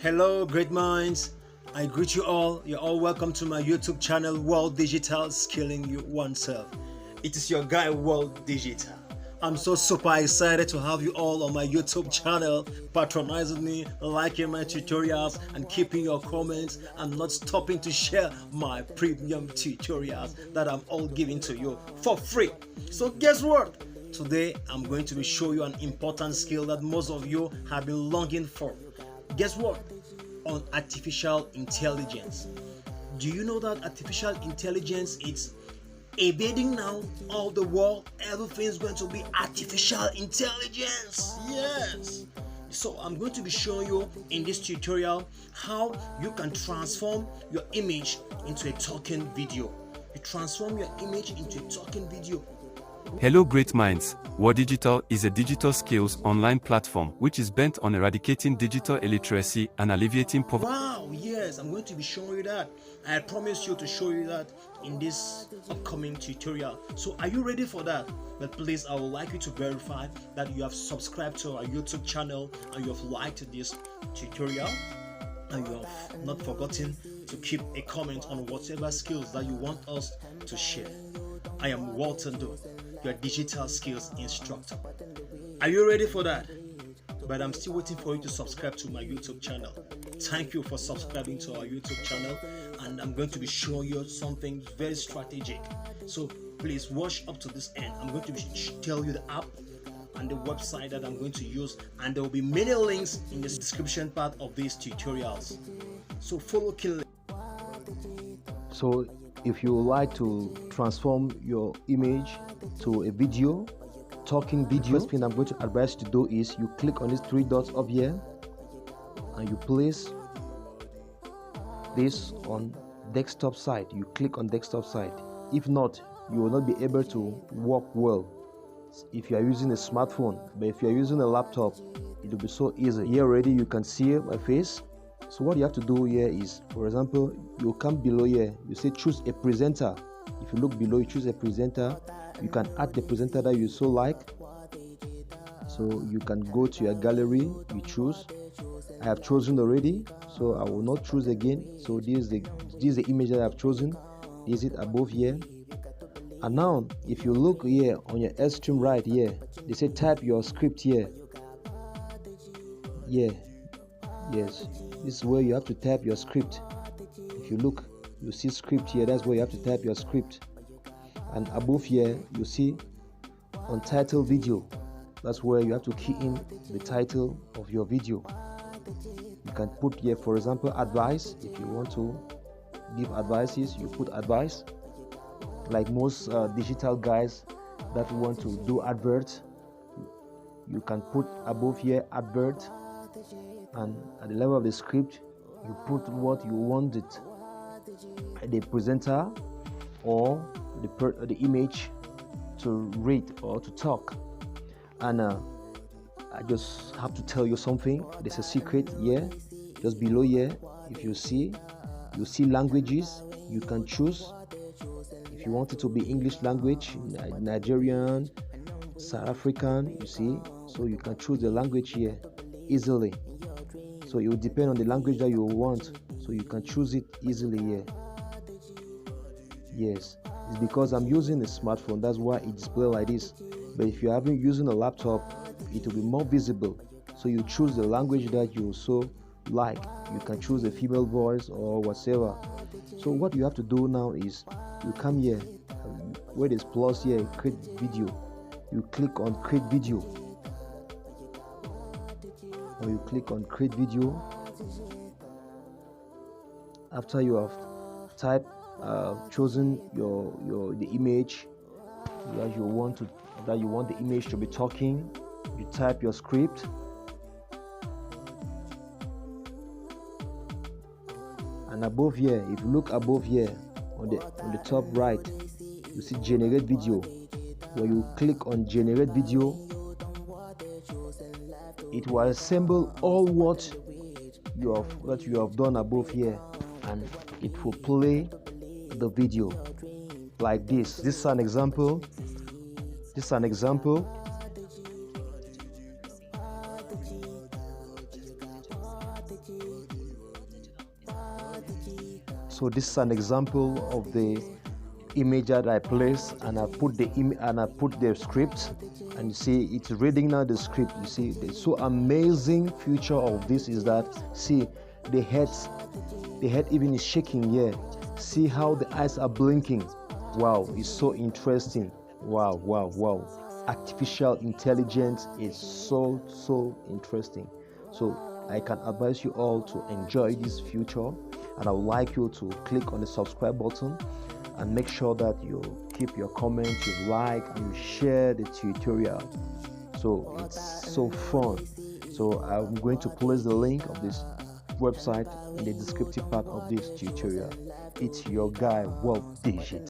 Hello, great minds. I greet you all. You're all welcome to my YouTube channel, World Digital Skilling You Oneself. It is your guy, World Digital. I'm so super excited to have you all on my YouTube channel, patronizing me, liking my tutorials, and keeping your comments, and not stopping to share my premium tutorials that I'm all giving to you for free. So guess what? Today, I'm going to be showing you an important skill that most of you have been longing for. Guess what? On artificial intelligence. Do you know that artificial intelligence is invading now all the world? Everything's going to be artificial intelligence. Yes. So I'm going to be showing you in this tutorial how you can transform your image into a talking video. You transform your image into a talking video. Hello great minds, World Digital is a digital skills online platform which is bent on eradicating digital illiteracy and alleviating poverty. Wow, yes, I'm going to be showing you that. I promise you to show you that in this upcoming tutorial. So are you ready for that? But please, I would like you to verify that you have subscribed to our YouTube channel and you have liked this tutorial and you have not forgotten to keep a comment on whatever skills that you want us to share. I am Walton Doe, your digital skills instructor. Are you ready for that? But I'm still waiting for you to subscribe to my YouTube channel. Thank you for subscribing to our YouTube channel, and I'm going to be showing you something very strategic. So please watch up to this end. I'm going to tell you the app and the website that I'm going to use, and there will be many links in the description part of these tutorials. So follow keenly. So if you would like to transform your image to a video, talking video, first thing I'm going to advise you to do is you click on these three dots up here and you place this on desktop side. You click on desktop side. If not, you will not be able to work well if you are using a smartphone, but if you are using a laptop, it will be so easy. Here already you can see my face. So what you have to do here is, for example, you come below here, you say choose a presenter. If you look below, you choose a presenter. You can add the presenter that you so like. So you can go to your gallery, you choose. I have chosen already, so I will not choose again. So this is the image that I have chosen. This is it above here. And now if you look here on your extreme right here, they say type your script here. Yeah, yes, this is where you have to type your script. If you look, you see script here, that's where you have to type your script. And above here you see on title video, that's where you have to key in the title of your video. You can put here, for example, advice. If you want to give advices, you put advice. Like most digital guys that want to do adverts, you can put above here advert, and at the level of the script you put what you want it, the presenter or the image to read or to talk. And I just have to tell you something. There's a secret here, just below here. If you see languages, you can choose. If you want it to be English language, Nigerian, South African, you see, so you can choose the language here easily. So it will depend on the language that you want, so you can choose it easily here. Yes, it's because I'm using a smartphone, that's why it displays like this. But if you're using a laptop, it will be more visible. So you choose the language that you so like. You can choose a female voice or whatever. So what you have to do now is you come here where there's plus here, create video. You click on create video, or you click on create video. After you have typed chosen the image that you want the image to be talking, you type your script. And above here, if you look above here on the top right, you see generate video. When you click on generate video, it will assemble all what you have done above here, and it will play the video like this. This is an example. So this is an example of the image that I placed, and I put the script, and you see it's reading now the script. You see the so amazing feature of this is that, see, the head even is shaking here. See how the eyes are blinking. Wow, it's so interesting. Wow. Artificial intelligence is so interesting. So I can advise you all to enjoy this feature, and I would like you to click on the subscribe button and make sure that you keep your comment, you like, and you share the tutorial. So it's so fun. So I'm going to place the link of this website in the descriptive part of this tutorial. It's your guy, World Digital.